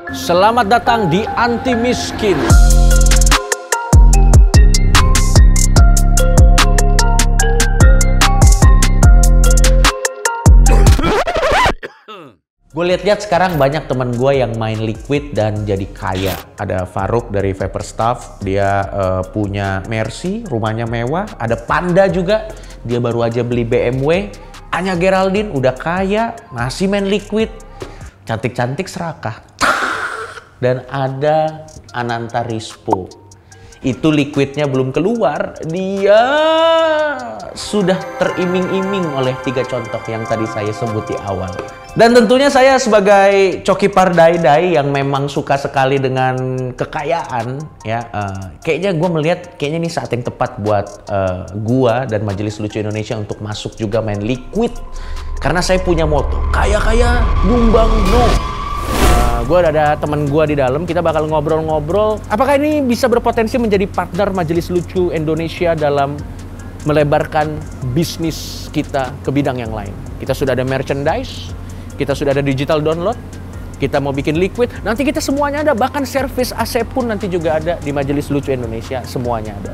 Selamat datang di Anti Miskin. Gue lihat-lihat sekarang banyak teman gue yang main liquid dan jadi kaya. Ada Farouk dari Vapor Stuff, dia punya Mercy, rumahnya mewah. Ada Panda juga, dia baru aja beli BMW. Anya Geraldine udah kaya, masih main liquid. Cantik-cantik serakah. Dan ada Ananta Rispo. Itu liquidnya belum keluar, dia sudah teriming-iming oleh 3 contoh yang tadi saya sebut di awal. Dan tentunya saya sebagai Coki Pardai yang memang suka sekali dengan kekayaan, ya, kayaknya gue melihat kayaknya ini saat yang tepat buat gua dan Majelis Lucu Indonesia untuk masuk juga main liquid. Karena saya punya moto, kaya-kaya nyumbang no. Gue ada teman gue di dalam, kita bakal ngobrol-ngobrol. Apakah ini bisa berpotensi menjadi partner Majelis Lucu Indonesia dalam melebarkan bisnis kita ke bidang yang lain? Kita sudah ada merchandise, kita sudah ada digital download, kita mau bikin liquid, nanti kita semuanya ada. Bahkan service AC pun nanti juga ada di Majelis Lucu Indonesia, semuanya ada.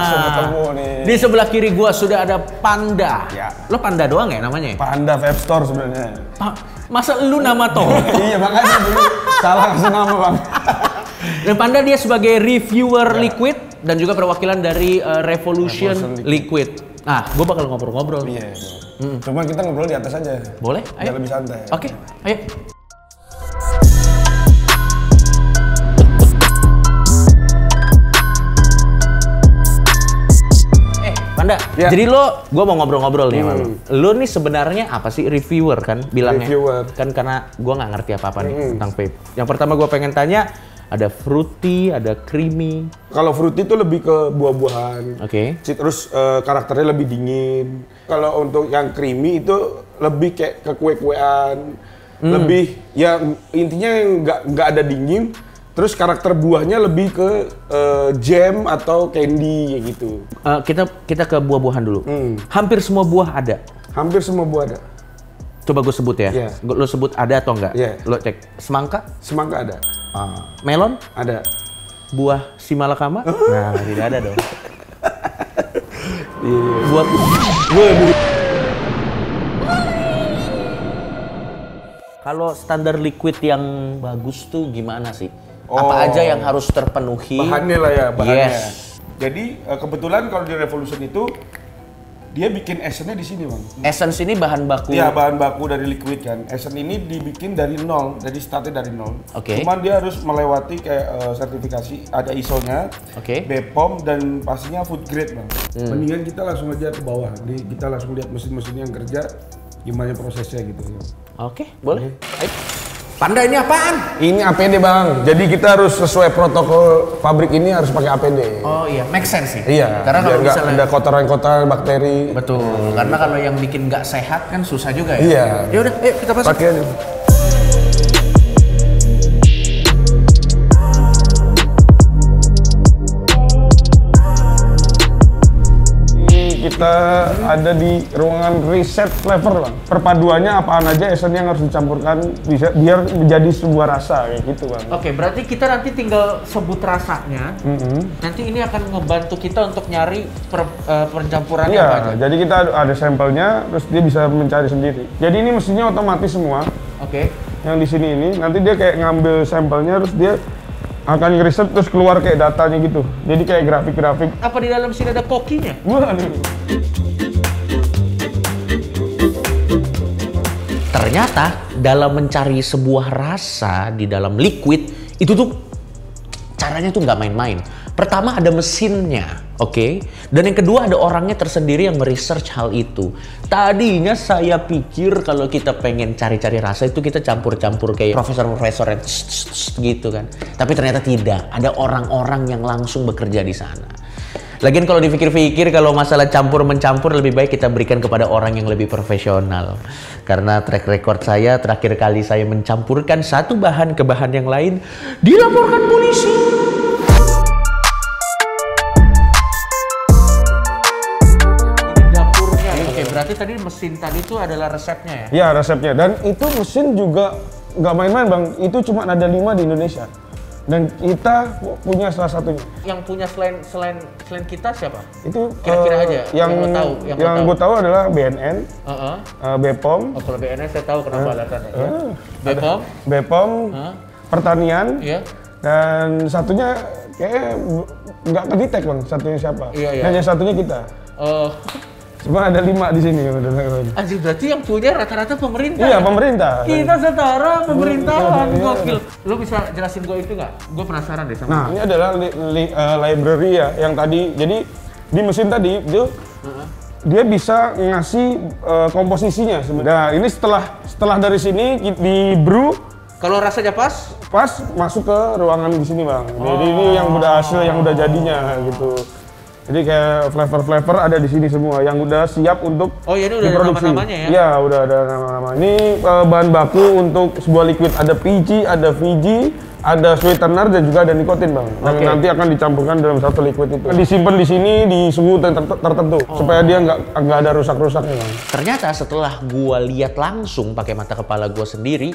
Ketemu nih. Di sebelah kiri gua sudah ada Panda. Ya. Lo Panda doang ya namanya? Panda Vape Store sebenarnya. Masa lu nama toh? Iya makanya dulu salah kasih nama bang. Dan Panda dia sebagai reviewer liquid dan juga perwakilan dari Revolution Liquid. Nah, gua bakal ngobrol-ngobrol. Iya. Cuma kita ngobrol di atas aja. Boleh? Ayo. Biar lebih santai. Oke, ayo. Panda, jadi gue mau ngobrol-ngobrol nih sama lo nih sebenarnya apa sih reviewer kan bilangnya? Reviewer. Kan karena gue nggak ngerti apa-apa nih tentang vape. Yang pertama gue pengen tanya, ada fruity, ada creamy. Kalau fruity itu lebih ke buah-buahan. Oke. Terus karakternya lebih dingin. Kalau untuk yang creamy itu lebih kayak ke kue-kuean. Lebih, ya intinya nggak ada dingin. Terus karakter buahnya lebih ke jam atau candy gitu. Kita ke buah-buahan dulu. Hampir semua buah ada. Hampir semua buah ada. Coba gue sebut ya. Yeah. Lo sebut ada atau enggak? Yeah. Lo cek. Semangka? Semangka ada. Melon? Ada. Buah simalakama? Nah, tidak ada dong. Buah Kalau standar liquid yang bagus tuh gimana sih? Apa aja yang harus terpenuhi? Bahannya lah ya, bahannya. Yes. Jadi kebetulan kalau di Revolution itu dia bikin essence-nya di sini, Bang. Essence ini bahan baku? Iya, bahan baku dari liquid kan. Essence ini dibikin dari nol, jadi startnya dari nol. Oke. Cuman dia harus melewati kayak sertifikasi, ada ISO-nya, BPOM dan pastinya food grade, Bang. Mendingan kita langsung aja ke bawah. Jadi kita langsung lihat mesin-mesin yang kerja, gimana prosesnya gitu. Oke, boleh. Ayo. Panda ini apaan? Ini APD bang, jadi kita harus sesuai protokol pabrik ini harus pakai APD. Oh iya, make sense sih. Iya, karena kalau misalnya ada kotoran-kotoran bakteri. Betul, karena kalau yang bikin nggak sehat kan susah juga ya. Iya. Ya udah, ayo kita masuk. Pakai aja. Kita ada di ruangan reset flavor bang. Perpaduannya apaan aja essence yang harus dicampurkan bisa biar menjadi sebuah rasa kayak gitu bang. Oke, berarti kita nanti tinggal sebut rasanya. Nanti ini akan ngebantu kita untuk nyari pencampurannya apa aja. Jadi kita ada sampelnya, terus dia bisa mencari sendiri. Jadi ini mesinnya otomatis semua. Oke. Yang di sini ini nanti dia kayak ngambil sampelnya, terus dia akan ngeriset terus keluar kayak datanya gitu. Jadi kayak grafik-grafik. Apa di dalam sini ada kokinya? Waduh. Ternyata dalam mencari sebuah rasa di dalam liquid itu tuh caranya tuh nggak main-main. Pertama ada mesinnya, oke? Dan yang kedua ada orangnya tersendiri yang meresearch hal itu. Tadinya saya pikir kalau kita pengen cari-cari rasa itu kita campur-campur kayak profesor-profesor yang gitu kan. Tapi ternyata tidak, ada orang-orang yang langsung bekerja di sana. Lagian kalau dipikir-pikir kalau masalah campur-mencampur lebih baik kita berikan kepada orang yang lebih profesional. Karena track record saya terakhir kali saya mencampurkan satu bahan ke bahan yang lain dilaporkan polisi. berarti tadi mesin tadi itu adalah resepnya ya? Iya, resepnya. Dan itu mesin juga nggak main-main Bang, itu cuma ada 5 di Indonesia. Dan kita punya salah satunya. Yang punya selain kita siapa? Itu kira-kira aja yang gue tahu adalah BNN, BPOM. Oh, kalau BNN saya tahu kenapa alasannya. BPOM, pertanian, iya. Dan satunya kayak nggak kedetek Bang, satunya siapa? Iya. Dan yang satunya kita. Cuma ada 5 di sini. Anjir, berarti yang punya rata-rata pemerintah. Iya, pemerintah. Kita setara pemerintahan. Gokil. Lu bisa jelasin gue itu nggak? Gue penasaran deh sama. Nah, ini adalah library ya, yang tadi. Jadi di mesin tadi dia bisa ngasih komposisinya sebenarnya. Nah, ini setelah dari sini di brew. Kalau rasanya pas masuk ke ruangan di sini Bang. Jadi ini yang udah hasil yang udah jadinya gitu. Jadi kayak flavor ada di sini semua yang udah siap untuk ini udah diproduksi. Ada nama-namanya ya? Iya, udah ada nama-nama. Ini bahan baku untuk sebuah liquid, ada PG, ada VG, ada sweetener dan juga ada nikotin Bang. Yang nanti akan dicampurkan dalam satu liquid itu. Disimpan di sini di suhu tertentu supaya dia nggak ada rusak-rusaknya Bang. Ternyata setelah gua lihat langsung pakai mata kepala gua sendiri,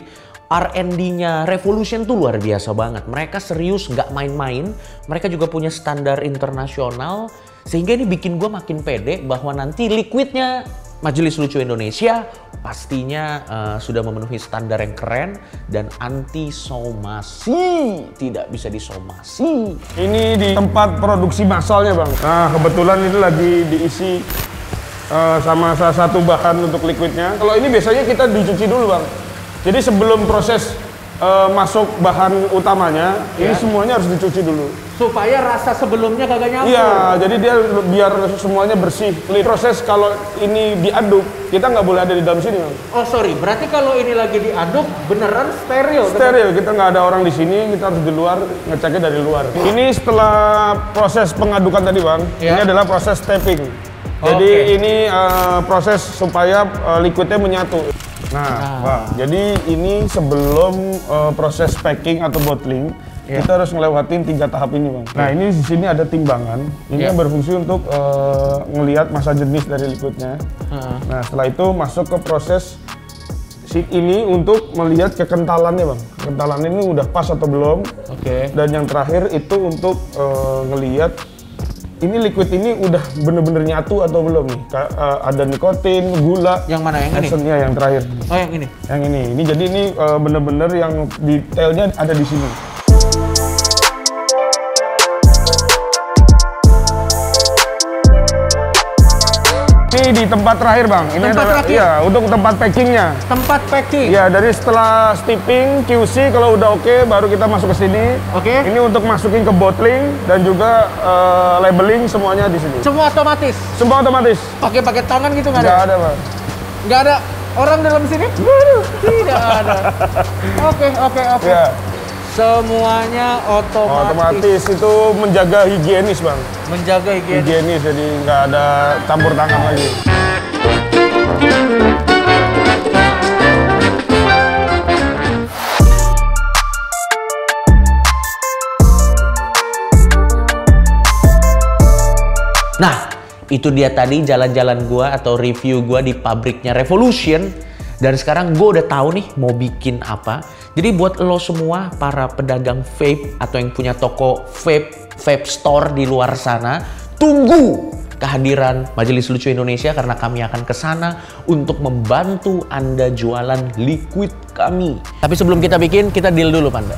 R&D-nya Revolution tuh luar biasa banget. Mereka serius, nggak main-main. Mereka juga punya standar internasional. Sehingga ini bikin gue makin pede bahwa nanti liquidnya Majelis Lucu Indonesia pastinya sudah memenuhi standar yang keren dan anti somasi. Tidak bisa disomasi. Ini di tempat produksi massalnya Bang. Nah kebetulan ini lagi diisi sama salah satu bahan untuk liquidnya. Kalau ini biasanya kita dicuci dulu Bang. Jadi sebelum proses masuk bahan utamanya, ini semuanya harus dicuci dulu. Supaya rasa sebelumnya kagak nyampur. Iya, jadi dia biar semuanya bersih. Proses kalau ini diaduk, kita nggak boleh ada di dalam sini. Oh sorry, berarti kalau ini lagi diaduk beneran steril? Steril, kita nggak ada orang di sini, kita harus di luar, ngeceknya dari luar. Ini setelah proses pengadukan tadi Bang, ini adalah proses steeping. Jadi ini proses supaya liquidnya menyatu. Nah, jadi ini sebelum proses packing atau bottling, kita harus ngelewatin 3 tahap ini Bang. Nah ini di sini ada timbangan, ini yang berfungsi untuk ngelihat massa jenis dari liquidnya. Nah setelah itu masuk ke proses sheet ini untuk melihat kekentalannya Bang. Kekentalan ini udah pas atau belum. Dan yang terakhir itu untuk ngelihat ini liquid ini udah bener-bener nyatu atau belum nih? Ada nikotin, gula. Yang mana yang ini? Yang terakhir. Oh yang ini? Yang ini. Ini jadi ini bener-bener yang detailnya ada di sini. Ini di tempat terakhir Bang. Ini tempat terakhir? Iya, untuk tempat packingnya. Tempat packing? Ya, dari setelah steeping, QC kalau udah oke, baru kita masuk ke sini. Ini untuk masukin ke bottling dan juga labeling semuanya di sini. Semua otomatis? Semua otomatis. Pakai tangan gitu nggak ada? Nggak ada Bang. Nggak ada orang dalam sini? Tidak ada. Oke. Ya. Semuanya otomatis. Itu menjaga higienis Bang. Menjaga higienis, jadi nggak ada campur tangan lagi. Nah, itu dia tadi jalan-jalan gua atau review gua di pabriknya Revolution. Dan sekarang gue udah tahu nih mau bikin apa. Jadi buat lo semua para pedagang vape atau yang punya toko vape store di luar sana, tunggu kehadiran Majelis Lucu Indonesia karena kami akan ke sana untuk membantu Anda jualan liquid kami. Tapi sebelum kita bikin, kita deal dulu Panda.